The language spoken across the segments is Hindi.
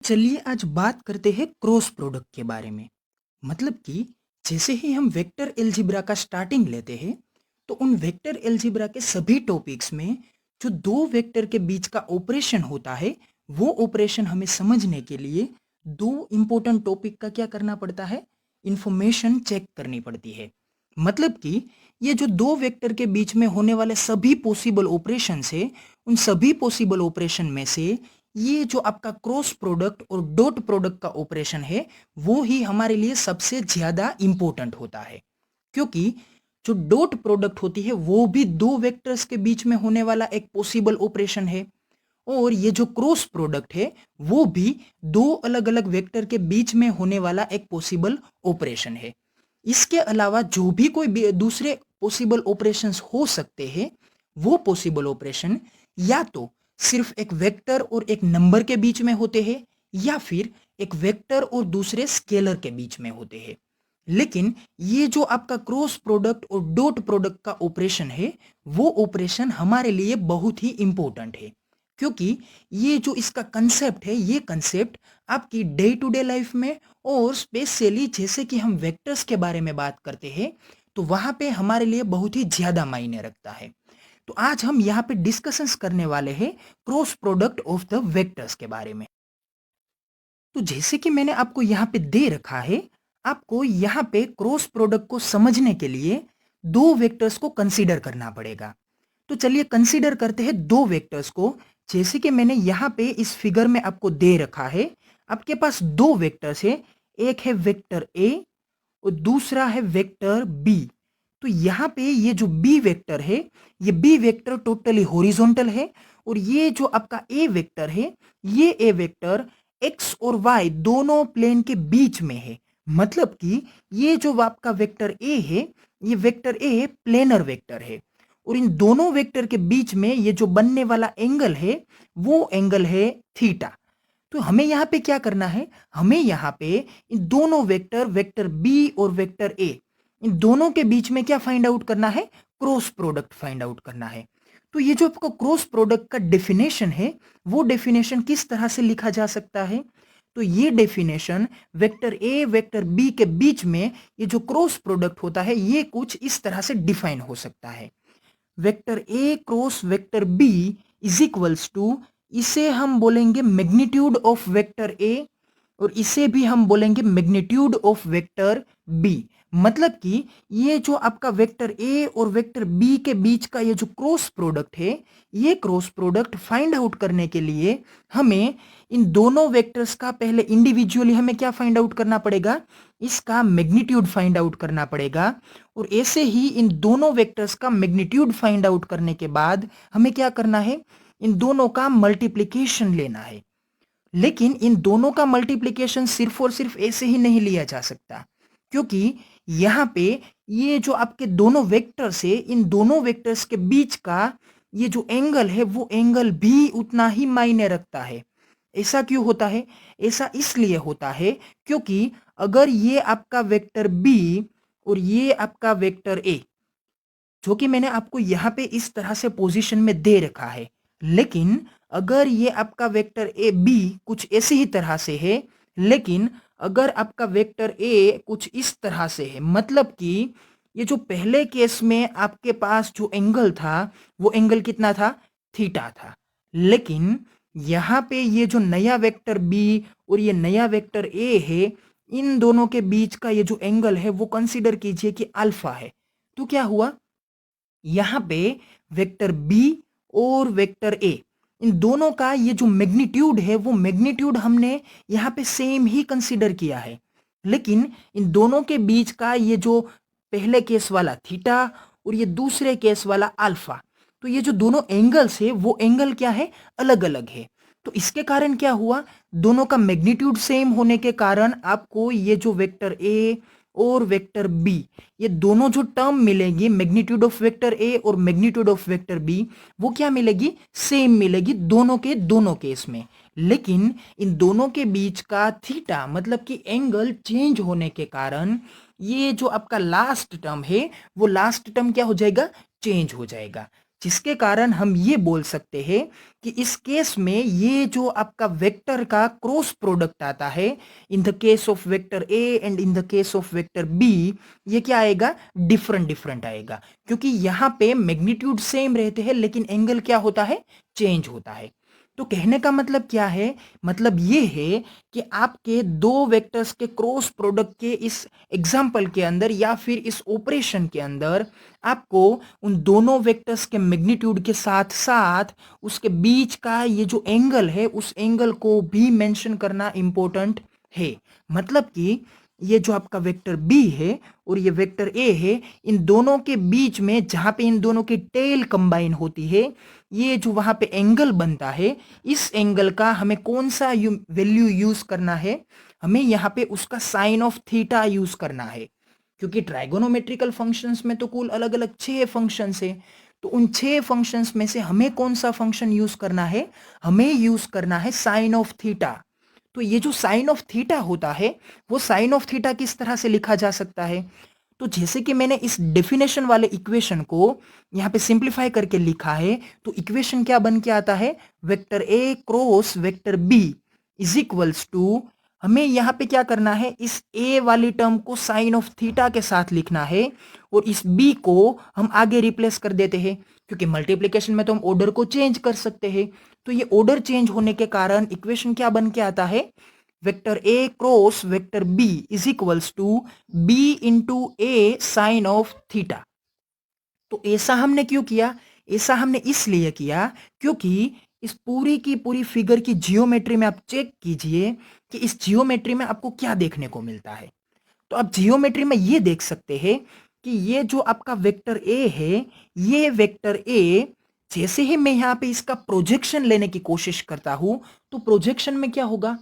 चलिए आज बात करते हैं क्रॉस प्रोडक्ट के बारे में। मतलब कि जैसे ही हम वेक्टर अलजेब्रा का स्टार्टिंग लेते हैं तो उन वेक्टर अलजेब्रा के सभी टॉपिक्स में जो दो वेक्टर के बीच का ऑपरेशन होता है वो ऑपरेशन हमें समझने के लिए दो इंपॉर्टेंट टॉपिक का क्या करना पड़ता है, इंफॉर्मेशन चेक करनी पड़ती है। मतलब कि ये जो दो वेक्टर के बीच में होने वाले सभी पॉसिबल ऑपरेशन है, उन सभी पॉसिबल ऑपरेशन में से ये जो आपका क्रॉस प्रोडक्ट और डॉट प्रोडक्ट का ऑपरेशन है वो ही हमारे लिए सबसे ज्यादा इंपॉर्टेंट होता है। क्योंकि जो डॉट प्रोडक्ट होती है वो भी दो वेक्टर्स के बीच में होने वाला एक पॉसिबल ऑपरेशन है, और ये जो क्रॉस प्रोडक्ट है वो भी दो अलग अलग वेक्टर के बीच में होने वाला एक पॉसिबल ऑपरेशन है। इसके अलावा जो भी कोई दूसरे पॉसिबल ऑपरेशंस हो सकते हैं वो पॉसिबल ऑपरेशन या तो सिर्फ एक वेक्टर और एक नंबर के बीच में होते हैं या फिर एक वेक्टर और दूसरे स्केलर के बीच में होते हैं। लेकिन ये जो आपका क्रॉस प्रोडक्ट और डॉट प्रोडक्ट का ऑपरेशन है वो ऑपरेशन हमारे लिए बहुत ही इंपॉर्टेंट है। क्योंकि ये जो इसका कंसेप्ट है ये कंसेप्ट आपकी डे टू डे लाइफ में और स्पेशली जैसे कि हम वेक्टर्स के बारे में बात करते हैं तो वहां पे हमारे लिए बहुत ही ज्यादा मायने रखता है। तो आज हम यहाँ पे डिस्कशंस करने वाले हैं cross product of the vectors के बारे में। तो जैसे कि मैंने आपको यहाँ पे दे रखा है, आपको यहाँ पे क्रॉस प्रोडक्ट को समझने के लिए दो वेक्टर्स को कंसीडर करना पड़ेगा। तो चलिए कंसीडर करते हैं दो वेक्टर्स को। जैसे कि मैंने यहाँ पे इस फिगर में आपको दे रखा है, आपके पास दो वेक्टर्स है, एक है वेक्टर ए और दूसरा है वेक्टर बी। तो यहाँ पे ये जो बी वेक्टर है, ये बी वेक्टर टोटली हॉरिजॉन्टल है, और ये जो आपका ए वेक्टर है, ये ए वेक्टर एक्स और वाई दोनों प्लेन के बीच में है। मतलब कि ये जो आपका वेक्टर ए है, ये वेक्टर ए प्लेनर वेक्टर है, और इन दोनों वेक्टर के बीच में ये जो बनने वाला एंगल है वो एंगल है थीटा। तो हमें यहाँ पे क्या करना है, हमें यहाँ पे इन दोनों वेक्टर वेक्टर बी और वेक्टर ए, इन दोनों के बीच में क्या फाइंड आउट करना है, क्रॉस प्रोडक्ट फाइंड आउट करना है। तो ये जो आपको क्रॉस प्रोडक्ट का डेफिनेशन है वो डेफिनेशन किस तरह से लिखा जा सकता है, तो ये definition vector A vector B के बीच में ये जो क्रॉस प्रोडक्ट होता है ये कुछ इस तरह से डिफाइन हो सकता है। Vector A cross vector B is equals to, इसे हम बोलेंगे मैग्नीट्यूड ऑफ वेक्टर ए और इसे भी हम बोलेंगे मैग्नीट्यूड ऑफ वेक्टर बी। मतलब कि ये जो आपका वेक्टर ए और वेक्टर बी के बीच का ये जो क्रॉस प्रोडक्ट है, ये क्रॉस प्रोडक्ट फाइंड आउट करने के लिए हमें इन दोनों वेक्टर्स का पहले इंडिविजुअली हमें क्या फाइंड आउट करना पड़ेगा, इसका मैग्नीट्यूड फाइंड आउट करना पड़ेगा। और ऐसे ही इन दोनों वेक्टर्स का मैग्नीट्यूड फाइंड आउट करने के बाद हमें क्या करना है, इन दोनों का मल्टीप्लिकेशन लेना है। लेकिन इन दोनों का मल्टीप्लिकेशन सिर्फ और सिर्फ ऐसे ही नहीं लिया जा सकता, क्योंकि यहाँ पे ये जो आपके दोनों वेक्टर्स है, इन दोनों वेक्टर्स के बीच का ये जो एंगल है वो एंगल भी उतना ही मायने रखता है। ऐसा क्यों होता है, ऐसा इसलिए होता है क्योंकि अगर ये आपका वेक्टर बी और ये आपका वेक्टर ए, जो कि मैंने आपको यहाँ पे इस तरह से पोजीशन में दे रखा है, लेकिन अगर ये आपका वेक्टर ए बी कुछ ऐसी ही तरह से है, लेकिन अगर आपका वेक्टर ए कुछ इस तरह से है, मतलब कि ये जो पहले केस में आपके पास जो एंगल था वो एंगल कितना था, थीटा था। लेकिन यहाँ पे ये जो नया वेक्टर बी और ये नया वेक्टर ए है, इन दोनों के बीच का ये जो एंगल है वो कंसीडर कीजिए कि अल्फा है। तो क्या हुआ, यहाँ पे वेक्टर बी और वेक्टर ए, इन दोनों का ये जो मैग्नीट्यूड है वो मैग्नीट्यूड हमने यहाँ पे सेम ही कंसीडर किया है। लेकिन इन दोनों के बीच का ये जो पहले केस वाला थीटा और ये दूसरे केस वाला अल्फा, तो ये जो दोनों एंगल्स है वो एंगल क्या है, अलग अलग है। तो इसके कारण क्या हुआ, दोनों का मैग्नीट्यूड सेम होने के कारण आपको ये जो वेक्टर ए और वेक्टर बी, ये दोनों जो टर्म मिलेगी मैग्नीट्यूड ऑफ वेक्टर ए और मैग्नीट्यूड ऑफ वेक्टर बी, वो क्या मिलेगी, सेम मिलेगी दोनों के दोनों केस में। लेकिन इन दोनों के बीच का थीटा मतलब कि एंगल चेंज होने के कारण ये जो आपका लास्ट टर्म है वो लास्ट टर्म क्या हो जाएगा, चेंज हो जाएगा। जिसके कारण हम ये बोल सकते हैं कि इस केस में ये जो आपका वेक्टर का क्रॉस प्रोडक्ट आता है, in the case of vector A and in the case of vector B, ये क्या आएगा, डिफरेंट डिफरेंट आएगा, क्योंकि यहाँ पे मैग्नीट्यूड सेम रहते हैं लेकिन एंगल क्या होता है, चेंज होता है। तो कहने का मतलब क्या है, मतलब ये है कि आपके दो वेक्टर्स के क्रॉस प्रोडक्ट के इस एग्जाम्पल के अंदर या फिर इस ऑपरेशन के अंदर आपको उन दोनों वेक्टर्स के मैग्नीट्यूड के साथ साथ उसके बीच का ये जो एंगल है उस एंगल को भी मेंशन करना इंपॉर्टेंट है। मतलब कि ये जो आपका वेक्टर बी है और ये वेक्टर ए है, इन दोनों के बीच में जहां पे इन दोनों की टेल कंबाइन होती है, ये जो वहां पे एंगल बनता है, इस एंगल का हमें कौन सा वैल्यू यूज करना है, हमें यहाँ पे उसका साइन ऑफ थीटा यूज करना है। क्योंकि ट्राइगोनोमेट्रिकल फंक्शंस में तो कुल अलग अलग 6 फंक्शंस है, तो उन 6 फंक्शंस में से हमें कौन सा फंक्शन यूज करना है, हमें यूज करना है साइन ऑफ थीटा। तो ये जो साइन ऑफ थीटा होता है, वो साइन ऑफ थीटा किस तरह से लिखा जा सकता है, तो जैसे कि मैंने इस डेफिनेशन वाले इक्वेशन को यहाँ पे सिंप्लीफाई करके लिखा है, तो इक्वेशन क्या बन के आता है, vector A cross vector B is equals to, हमें यहाँ पे क्या करना है, इस ए वाली टर्म को साइन ऑफ थीटा के साथ लिखना है और इस बी को हम आगे रिप्लेस कर देते हैं, क्योंकि मल्टीप्लिकेशन में तो हम ऑर्डर को चेंज कर सकते हैं। तो ये ऑर्डर चेंज होने के कारण इक्वेशन क्या बन के आता है, vector A cross vector B is equals to B into A sine of theta. तो ऐसा हमने क्यों किया, ऐसा हमने इसलिए किया क्योंकि इस पूरी की पूरी फिगर की जियोमेट्री में आप चेक कीजिए कि इस जियोमेट्री में आपको क्या देखने को मिलता है। तो आप जियोमेट्री में ये देख सकते हैं कि ये जो आपका वेक्टर ए है, ये वेक्टर ए, जैसे ही मैं यहाँ पे इसका प्रोजेक्शन लेने की कोशिश करता हूं, तो प्रोजेक्शन में क्या होगा,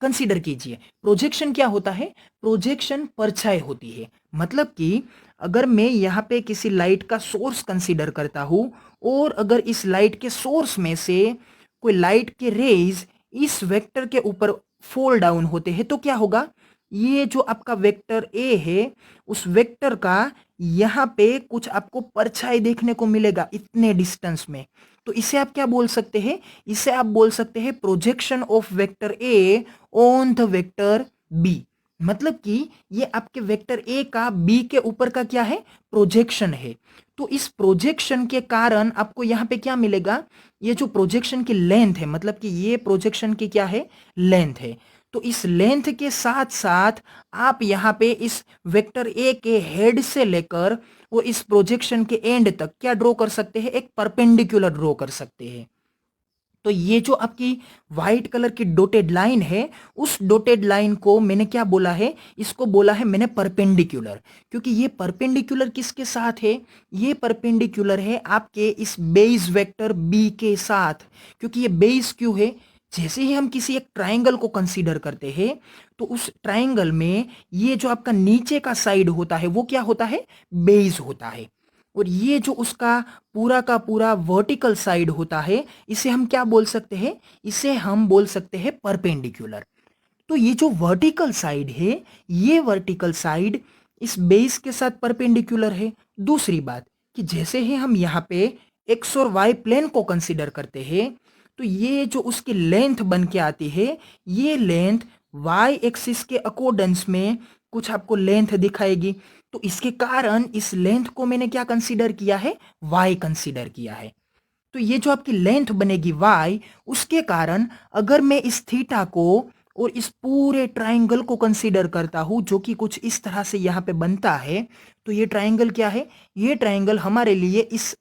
कंसीडर कीजिए, प्रोजेक्शन क्या होता है, प्रोजेक्शन परछाई होती है। मतलब कि अगर मैं यहाँ पे किसी लाइट का सोर्स कंसीडर करता हूं और अगर इस लाइट के सोर्स में से कोई लाइट के रेज इस वेक्टर के ऊपर फॉल डाउन होते हैं, तो क्या होगा, ये जो आपका वेक्टर ए है उस वेक्टर का यहाँ पे कुछ आपको परछाई देखने को मिलेगा इतने डिस्टेंस में। तो इसे आप क्या बोल सकते हैं, इसे आप बोल सकते हैं projection of vector A on the vector B. मतलब कि ये आपके वेक्टर ए का बी के ऊपर का क्या है, प्रोजेक्शन है। तो इस प्रोजेक्शन के कारण आपको यहाँ पे क्या मिलेगा, ये जो प्रोजेक्शन की लेंथ है, मतलब कि ये प्रोजेक्शन की क्या है, लेंथ है। तो इस लेंथ के साथ साथ आप यहाँ पे इस वेक्टर ए के हेड से लेकर वो इस प्रोजेक्शन के एंड तक क्या ड्रॉ कर सकते हैं, एक परपेंडिकुलर ड्रॉ कर सकते हैं। तो ये जो आपकी व्हाइट कलर की डॉटेड लाइन है, उस डॉटेड लाइन को मैंने क्या बोला है, इसको बोला है मैंने परपेंडिकुलर, क्योंकि ये परपेंडिकुलर किसके साथ है, ये परपेंडिकुलर है आपके इस बेस वेक्टर बी के साथ। क्योंकि ये बेस क्यों है, जैसे ही हम किसी एक ट्राइंगल को कंसीडर करते हैं, तो उस ट्राइंगल में ये जो आपका नीचे का साइड होता है वो क्या होता है, बेस होता है, और ये जो उसका पूरा का पूरा वर्टिकल साइड होता है, इसे हम क्या बोल सकते हैं, इसे हम बोल सकते हैं परपेंडिकुलर। तो ये जो वर्टिकल साइड है, ये वर्टिकल साइड इस बेस के साथ परपेंडिकुलर है। दूसरी बात कि जैसे ही हम यहाँ पे एक्स और वाई प्लेन को कंसीडर करते हैं, तो ये जो उसकी लेंथ बन के आती है, ये लेंथ वाई एक्सिस के अकॉर्डेंस में कुछ आपको लेंथ दिखाएगी। तो इसके कारण इस लेंथ को मैंने क्या कंसीडर किया है, वाई कंसीडर किया है। तो ये जो आपकी लेंथ बनेगी वाई, उसके कारण अगर मैं इस थीटा को और इस पूरे ट्राइंगल को कंसीडर करता हूं जो कि कुछ इस तरह से यहां पे बनता है, तो ये ट्राइंगल क्या है, ये ट्राइंगल हमारे लिए इस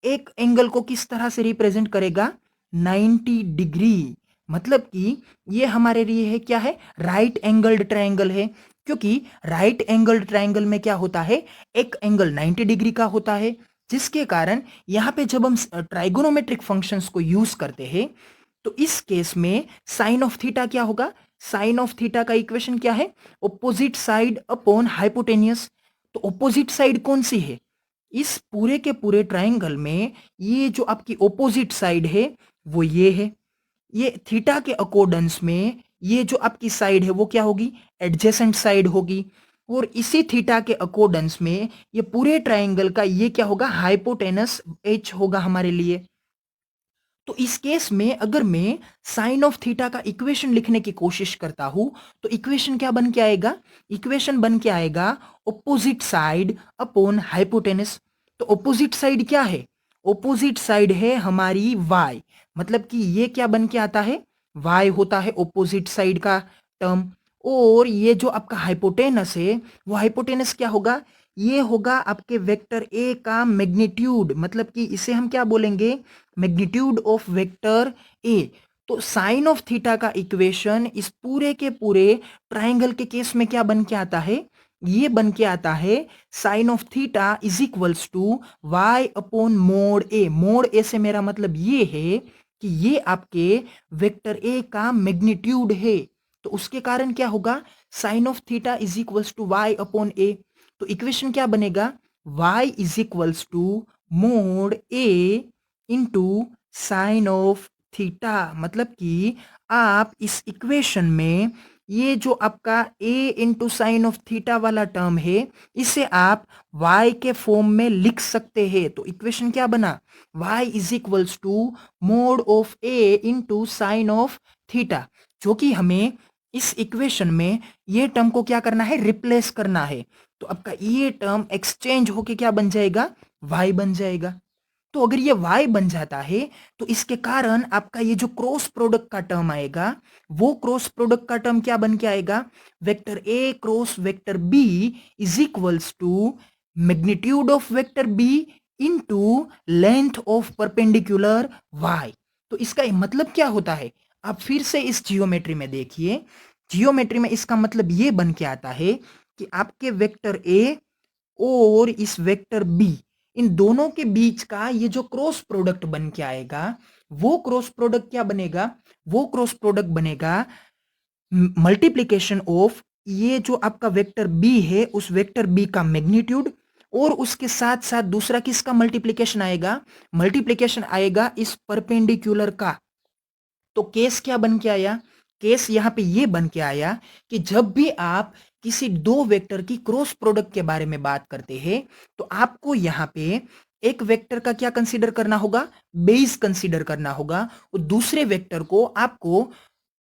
एक एंगल को किस तरह से रिप्रेजेंट करेगा, 90 डिग्री। मतलब कि ये हमारे लिए है क्या है, राइट एंगल्ड ट्राइंगल है। क्योंकि राइट एंगल्ड ट्राइंगल में क्या होता है, एक एंगल 90 डिग्री का होता है, जिसके कारण यहाँ पे जब हम ट्राइगोनोमेट्रिक फंक्शंस को यूज करते हैं, तो इस केस में साइन ऑफ थीटा क्या होगा, साइन ऑफ थीटा का इक्वेशन क्या है, ऑपोजिट साइड अपॉन हाइपोटेनियस। तो ऑपोजिट साइड कौन सी है, इस पूरे के पूरे ट्राइंगल में ये जो आपकी ऑपोजिट साइड है वो ये है। ये थीटा के अकॉर्डेंस में ये जो आपकी साइड है वो क्या होगी, एडजेसेंट साइड होगी। और इसी थीटा के अकॉर्डेंस में ये पूरे ट्राइंगल का ये क्या होगा, हाइपोटेनस एच होगा हमारे लिए। तो इस केस में अगर मैं साइन ऑफ थीटा का इक्वेशन लिखने की कोशिश करता हूं तो इक्वेशन क्या बन के आएगा, इक्वेशन बन के आएगा ऑपोजिट साइड अपॉन हाइपोटेनस। तो ऑपोजिट साइड क्या है, ऑपोजिट साइड है हमारी y, मतलब कि ये क्या बन के आता है, y होता है ऑपोजिट साइड का टर्म। और ये जो आपका हाइपोटेनस है वो हाइपोटेनस क्या होगा, ये होगा आपके वेक्टर ए का मैग्नीट्यूड, मतलब कि इसे हम क्या बोलेंगे, मैग्नीट्यूड ऑफ वेक्टर ए। तो साइन ऑफ थीटा का इक्वेशन इस पूरे के पूरे ट्राइंगल के केस में क्या बन के आता है, ये बन के आता है sine of theta is equals to y upon mod a. Mod a से मेरा मतलब ये है कि ये आपके वेक्टर ए का मैग्नीट्यूड है। तो उसके कारण क्या होगा, sine of theta is equals to y upon a. तो इक्वेशन क्या बनेगा, y is equals to mod a into sine of theta. मतलब कि आप इस इक्वेशन में ये जो आपका a into sine of theta वाला टर्म है इसे आप y के फॉर्म में लिख सकते हैं। तो इक्वेशन क्या बना, y is equals to mod of a into sine of theta, जो कि हमें इस इक्वेशन में ये टर्म को क्या करना है, रिप्लेस करना है। तो आपका ये टर्म एक्सचेंज होके क्या बन जाएगा, y बन जाएगा। तो अगर ये y बन जाता है तो इसके कारण आपका ये जो क्रॉस प्रोडक्ट का टर्म आएगा वो क्रॉस प्रोडक्ट का टर्म क्या बन के आएगा, vector a cross vector b is equals to magnitude of vector b into length of perpendicular y। तो इसका मतलब क्या होता है, आप फिर से इस जियोमेट्री में देखिए, जियोमेट्री में इसका मतलब ये बन के आता है कि आपके वेक्टर ए और इस वेक्टर बी, इन दोनों के बीच का ये जो क्रॉस प्रोडक्ट बन के आएगा वो क्रॉस प्रोडक्ट क्या बनेगा, वो क्रॉस प्रोडक्ट बनेगा मल्टीप्लीकेशन ऑफ ये जो आपका वेक्टर बी है उस वेक्टर बी का मैग्नीट्यूड और उसके साथ साथ दूसरा किसका मल्टीप्लीकेशन आएगा, मल्टीप्लीकेशन आएगा इस परपेंडिकुलर का। तो केस क्या बन के आया, केस यहां पे ये बन के आया कि जब भी आप किसी दो वेक्टर की क्रॉस प्रोडक्ट के बारे में बात करते हैं तो आपको यहां पे एक वेक्टर का क्या कंसीडर करना होगा, बेस कंसीडर करना होगा, और दूसरे वेक्टर को आपको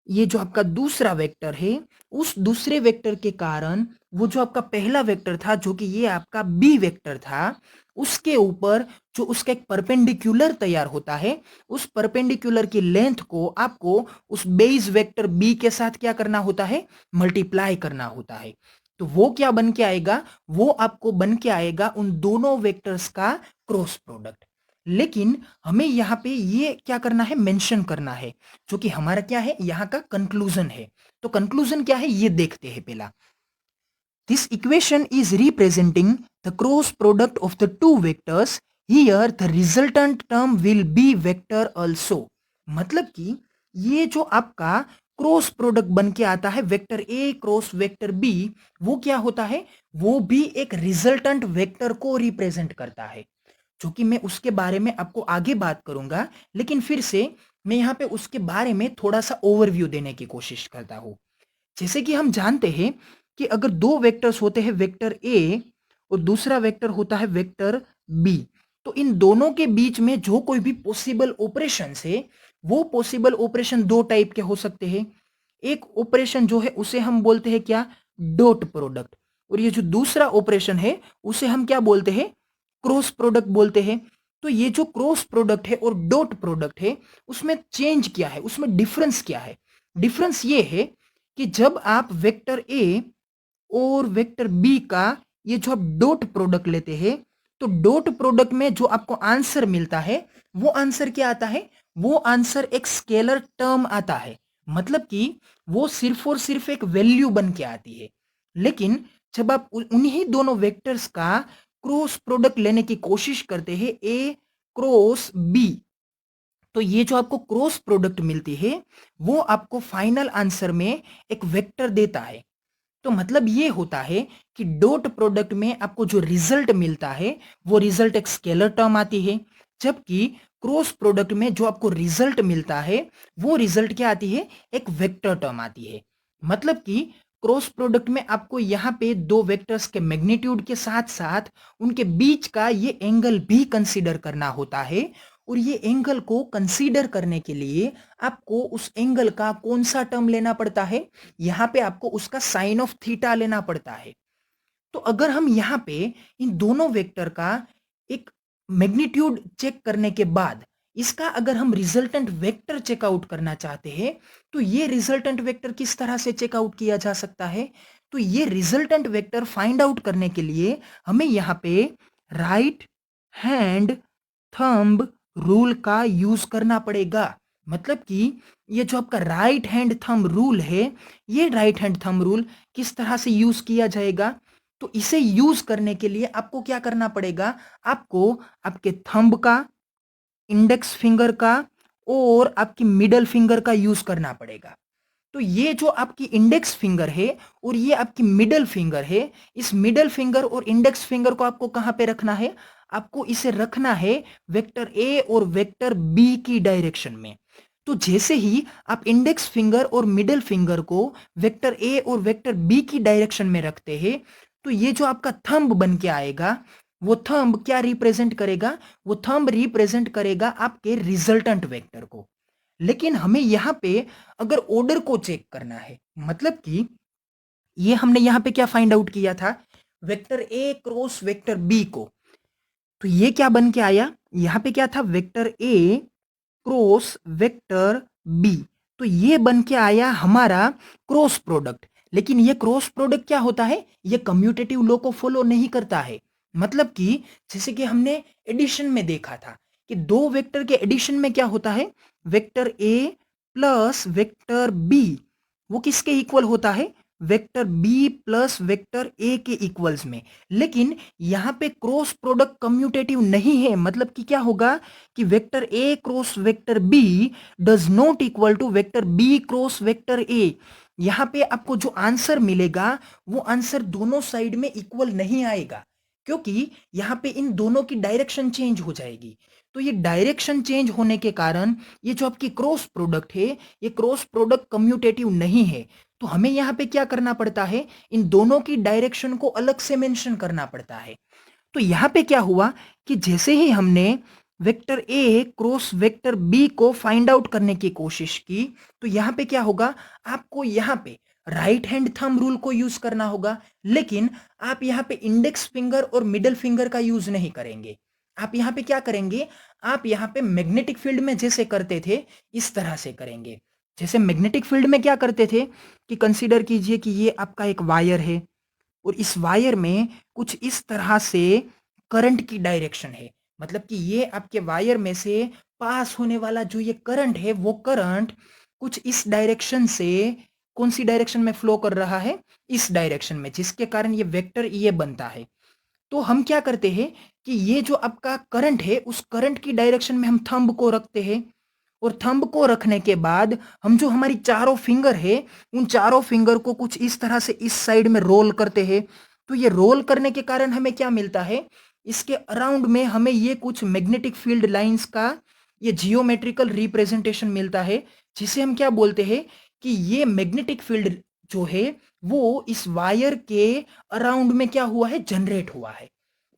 ये जो आपका दूसरा वेक्टर है उस दूसरे वेक्टर के कारण वो जो आपका पहला वेक्टर था जो कि ये आपका बी वेक्टर था उसके ऊपर जो उसका एक परपेंडिकुलर तैयार होता है उस परपेंडिकुलर की लेंथ को आपको उस बेस वेक्टर बी के साथ क्या करना होता है, मल्टीप्लाई करना होता है। तो वो क्या बन के आएगा, वो आपको बन के आएगा उन दोनों वेक्टर्स का क्रॉस प्रोडक्ट। लेकिन हमें यहाँ पे ये क्या करना है, मेंशन करना है, जो कि हमारा क्या है यहाँ का कंक्लूजन है। तो कंक्लूजन क्या है ये देखते हैं पहला। This equation is representing the cross product of the two vectors, here the resultant term will be vector also. मतलब कि ये जो आपका क्रॉस प्रोडक्ट बन के आता है vector A cross vector B, वो क्या होता है, वो भी एक रिजल्टेंट वेक्टर को रिप्रेजेंट करता है, जो कि मैं उसके बारे में आपको आगे बात करूंगा। लेकिन फिर से मैं यहाँ पे उसके बारे में थोड़ा सा ओवरव्यू देने की कोशिश करता हूँ। जैसे कि हम जानते हैं कि अगर दो वेक्टर्स होते हैं वेक्टर ए और दूसरा वेक्टर होता है वेक्टर बी, तो इन दोनों के बीच में जो कोई भी पॉसिबल ऑपरेशन है वो पॉसिबल ऑपरेशन दो टाइप के हो सकते हैं। एक ऑपरेशन जो है उसे हम बोलते हैं क्या, डॉट प्रोडक्ट, और ये जो दूसरा ऑपरेशन है उसे हम क्या बोलते हैं, क्रॉस प्रोडक्ट बोलते हैं। तो ये जो क्रॉस प्रोडक्ट है और डॉट प्रोडक्ट है उसमें चेंज क्या है, उसमें डिफरेंस क्या है, डिफरेंस ये है कि जब आप वेक्टर ए और वेक्टर बी का ये जो आप डॉट प्रोडक्ट लेते हैं तो डॉट प्रोडक्ट में जो आपको आंसर मिलता है वो आंसर क्या आता है, वो आंसर एक स्केलर टर्म आता है, मतलब कि वो सिर्फ और सिर्फ एक वैल्यू बन के आती है। लेकिन जब आप उन्हीं दोनों वेक्टर्स का क्रॉस प्रोडक्ट लेने की कोशिश करते हैं ए क्रॉस बी, तो ये जो आपको क्रॉस प्रोडक्ट मिलती है वो आपको फाइनल आंसर में एक वेक्टर देता है। तो मतलब ये होता है कि डॉट प्रोडक्ट में आपको जो रिजल्ट मिलता है वो रिजल्ट एक स्केलर टर्म आती है, जबकि क्रॉस प्रोडक्ट में जो आपको रिजल्ट मिलता है वो रिजल्ट क्या आती है, एक वेक्टर टर्म आती है। मतलब कि क्रॉस प्रोडक्ट में आपको यहाँ पे दो वेक्टर्स के मैग्नीट्यूड के साथ साथ उनके बीच का ये एंगल भी कंसीडर करना होता है। और ये एंगल को कंसीडर करने के लिए आपको उस एंगल का कौन सा टर्म लेना पड़ता है, यहाँ पे आपको उसका साइन ऑफ थीटा लेना पड़ता है। तो अगर हम यहाँ पे इन दोनों वेक्टर का एक मैग्नीट्यूड चेक करने के बाद इसका अगर हम रिजल्टेंट वेक्टर चेकआउट करना चाहते हैं, तो ये रिजल्टेंट वेक्टर किस तरह से चेकआउट किया जा सकता है? तो ये रिजल्टेंट वेक्टर फाइंड आउट करने के लिए हमें यहाँ पे राइट हैंड थंब रूल का यूज करना पड़ेगा। मतलब कि ये जो आपका राइट हैंड थंब रूल है, ये राइट हैंड थंब रूल किस तरह से यूज किया जाएगा? तो इसे यूज करने के लिए आपको क्या करना पड़ेगा? आपको आपके थंब का, इंडेक्स फिंगर का और आपकी मिडल फिंगर का यूज करना पड़ेगा। तो ये जो आपकी इंडेक्स फिंगर है और ये आपकी मिडल फिंगर है, इस मिडल फिंगर और इंडेक्स फिंगर को आपको कहां पे रखना है? आपको इसे रखना है वेक्टर ए और वेक्टर बी की डायरेक्शन में। तो जैसे ही आप इंडेक्स फिंगर और मिडल फिंगर को वेक्टर ए और वेक्टर बी की डायरेक्शन में रखते हैं, तो ये जो आपका थंब बन के आएगा, वो थंब क्या रिप्रेजेंट करेगा? वो थंब रिप्रेजेंट करेगा आपके रिजल्टेंट वेक्टर को। लेकिन हमें यहां पे अगर ऑर्डर को चेक करना है, मतलब कि ये हमने यहां पे क्या फाइंड आउट किया था? Vector A cross vector B को। तो ये क्या बन के आया? यहां पे क्या था? Vector A cross vector B. तो ये बन के आया हमारा क्रॉस प्रोडक्ट। लेकिन ये क्रॉस प्रोडक्ट क्या होता है? ये कम्यूटेटिव लॉ को फॉलो नहीं करता है। मतलब कि जैसे कि हमने एडिशन में देखा था कि दो वेक्टर के एडिशन में क्या होता है? Vector A plus vector B वो किसके इक्वल होता है? Vector B plus vector A के इक्वल्स में। लेकिन यहां पे क्रॉस प्रोडक्ट कम्यूटेटिव नहीं है। मतलब कि क्या होगा कि vector A cross vector B does not equal to vector B cross vector A. यहां पे आपको जो आंसर मिलेगा वो आंसर दोनों साइड में इक्वल नहीं आएगा, क्योंकि यहां पे इन दोनों की डायरेक्शन चेंज हो जाएगी। तो ये डायरेक्शन चेंज होने के कारण ये जो आपकी क्रॉस प्रोडक्ट है, ये क्रॉस प्रोडक्ट कम्यूटेटिव नहीं है। तो हमें यहाँ पे क्या करना पड़ता है? इन दोनों की डायरेक्शन को अलग से मेंशन करना पड़ता है। तो यहाँ पे क्या हुआ कि जैसे ही हमने vector A cross vector B को फाइंड आउट करने की कोशिश की, तो यहाँ पे क्या होगा? आपको यहाँ पे राइट हैंड थंब रूल को यूज करना होगा। लेकिन आप यहाँ पे इंडेक्स फिंगर और मिडल फिंगर का यूज नहीं करेंगे। आप यहाँ पे क्या करेंगे? आप यहाँ पे मैग्नेटिक फील्ड में जैसे करते थे इस तरह से करेंगे। जैसे मैग्नेटिक फील्ड में क्या करते थे कि कंसीडर कीजिए कि ये आपका एक वायर है और इस वायर में कुछ इस तरह से करंट की डायरेक्शन है। मतलब कि ये आपके वायर में से पास होने वाला जो ये करंट है, वो करंट कुछ इस डायरेक्शन से कौन सी डायरेक्शन में फ्लो कर रहा है? इस डायरेक्शन में, जिसके कारण ये वेक्टर ये बनता है। तो हम क्या करते हैं कि ये जो आपका करंट है, उस करंट की डायरेक्शन में हम थंब को रखते हैं और थंब को रखने के बाद हम जो हमारी चारों फिंगर है, उन चारों फिंगर को कुछ इस तरह से इस साइड में रोल करते हैं। तो ये रोल करने के कारण हमें क्या मिलता है? इसके अराउंड में हमें ये कुछ मैग्नेटिक फील्ड लाइंस का ये जियोमेट्रिकल रिप्रेजेंटेशन मिलता है, जिसे हम क्या बोलते हैं कि ये मैग्नेटिक फील्ड जो है वो इस वायर के अराउंड में क्या हुआ है? जनरेट हुआ है।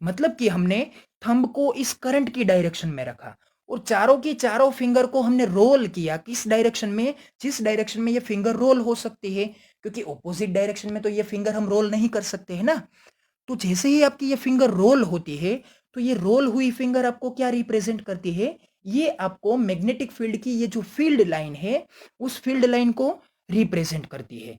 मतलब कि हमने थंब को इस करंट की डायरेक्शन में रखा और चारों की चारों फिंगर को हमने रोल किया किस डायरेक्शन में? जिस डायरेक्शन में ये फिंगर रोल हो सकती है, क्योंकि ऑपोजिट डायरेक्शन में तो ये फिंगर हम रोल नहीं कर सकते हैं ना। तो जैसे ही आपकी ये फिंगर रोल होती है, तो ये रोल हुई फिंगर आपको क्या रिप्रेजेंट करती है? ये आपको मैग्नेटिक फील्ड की ये जो फील्ड लाइन है, उस फील्ड लाइन को रिप्रेजेंट करती है।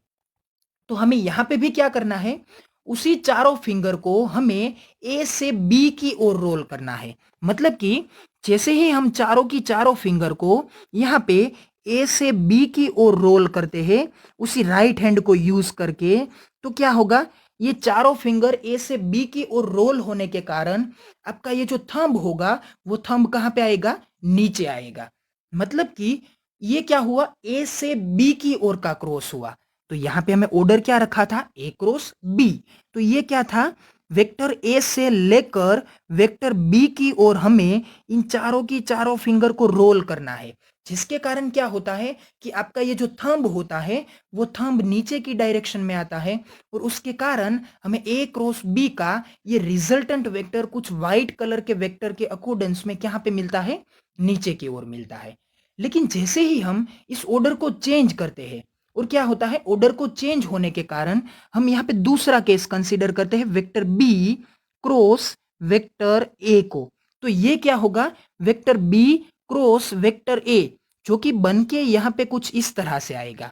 तो हमें यहां पे भी क्या करना है? उसी चारों फिंगर को हमें ए से बी की ओर रोल करना है। मतलब कि जैसे ही हम चारों की चारों फिंगर को यहां पे ए से बी की ओर रोल करते हैं उसी राइट हैंड को यूज करके, तो क्या होगा? ये चारों फिंगर ए से बी की ओर रोल होने के कारण आपका ये जो थंब होगा, वो थंब कहां पे आएगा? नीचे आएगा। मतलब कि ये क्या हुआ? ए से बी की ओर का क्रॉस हुआ। तो यहां पे हमें ऑर्डर क्या रखा था? ए क्रॉस बी। तो ये क्या था? वेक्टर ए से लेकर वेक्टर बी की ओर हमें इन चारों की चारों फिंगर को रोल करना है। जिसके कारण क्या होता है कि आपका ये जो थंब होता है वो थंब नीचे की डायरेक्शन में आता है और उसके कारण हमें ए क्रॉस बी का ये रिजल्टेंट वेक्टर कुछ व्हाइट कलर के वेक्टर के अकॉर्डेंस में कहाँ पे मिलता है, नीचे की ओर मिलता है। लेकिन जैसे ही हम इस ऑर्डर को चेंज करते हैं और क्या होता है, ऑर्डर को चेंज होने के कारण हम यहाँ पे दूसरा केस कंसीडर करते हैं vector B cross vector A को। तो ये क्या होगा, vector B cross vector A, जो कि बन के यहाँ पे कुछ इस तरह से आएगा।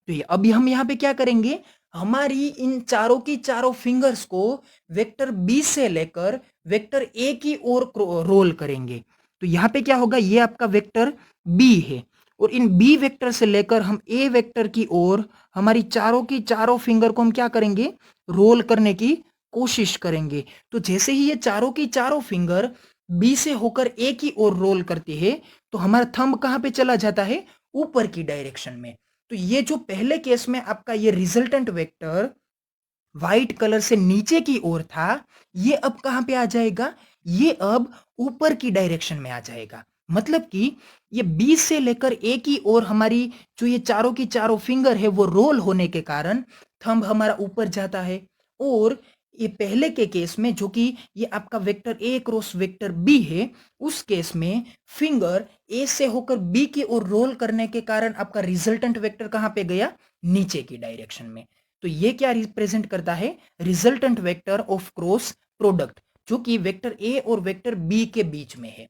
तो ये अभी हम यहाँ पे क्या करेंगे, हमारी इन चारों की चारों फिंगर्स को वेक्टर बी से लेकर वेक्टर ए की ओर रोल करेंगे। तो यहाँ पे क्या होगा, ये आपका वेक्टर बी है और इन बी वेक्टर से लेकर हम ए वेक्टर की ओर हमारी चारों की चारों फिंगर को हम क्या करेंगे, रोल करने की कोशिश करेंगे। तो जैसे ही ये चारों की चारों फिंगर बी से होकर ए की ओर रोल करती है तो हमारा थंब कहां पे चला जाता है, ऊपर की डायरेक्शन में। तो ये जो पहले केस में आपका ये रिजल्टेंट वेक्टर व्हाइट कलर से नीचे की ओर था, ये अब कहां पे आ जाएगा, ये अब ऊपर की डायरेक्शन में आ जाएगा। मतलब कि ये बी से लेकर ए की ओर हमारी जो ये चारों की चारों फिंगर है वो रोल होने के कारण थंब हमारा ऊपर जाता है। और ये पहले के केस में जो कि ये आपका vector A cross vector B है, उस केस में फिंगर ए से होकर बी की ओर रोल करने के कारण आपका रिजल्टेंट वेक्टर कहां पे गया, नीचे की डायरेक्शन में। तो ये क्या रिप्रेजेंट करता है, resultant vector of cross product, जो कि वेक्टर ए और वेक्टर बी के बीच में है।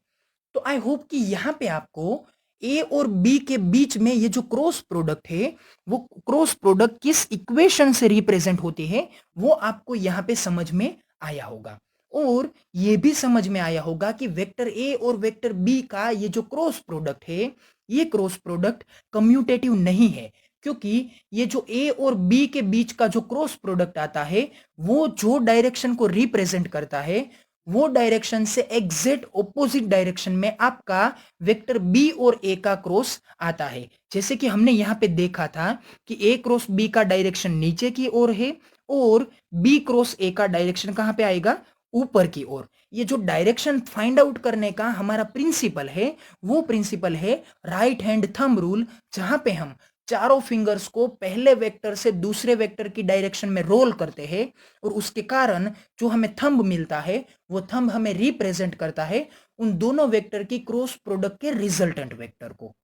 तो आई होप कि यहां पे आपको ए और बी के बीच में ये जो क्रॉस प्रोडक्ट है वो क्रॉस प्रोडक्ट किस इक्वेशन से रिप्रेजेंट होती है वो आपको यहां पे समझ में आया होगा। और ये भी समझ में आया होगा कि वेक्टर ए और वेक्टर बी का ये जो क्रॉस प्रोडक्ट है, ये क्रॉस प्रोडक्ट कम्यूटेटिव नहीं है, क्योंकि ये जो ए और बी के बीच का जो क्रॉस प्रोडक्ट आता है वो जो डायरेक्शन को रिप्रेजेंट करता है वो डायरेक्शन से एग्जैक्ट ऑपोजिट डायरेक्शन में आपका वेक्टर बी और ए का क्रॉस आता है। जैसे कि हमने यहां पे देखा था कि ए क्रॉस बी का डायरेक्शन नीचे की ओर है और बी क्रॉस ए का डायरेक्शन कहां पे आएगा, ऊपर की ओर। ये जो डायरेक्शन फाइंड आउट करने का हमारा प्रिंसिपल है वो प्रिंसिपल है राइट हैंड थंब रूल, जहां पे हम चारों फिंगर्स को पहले वेक्टर से दूसरे वेक्टर की डायरेक्शन में रोल करते हैं और उसके कारण जो हमें थंब मिलता है वो थंब हमें रिप्रेजेंट करता है उन दोनों वेक्टर की क्रॉस प्रोडक्ट के रिजल्टेंट वेक्टर को।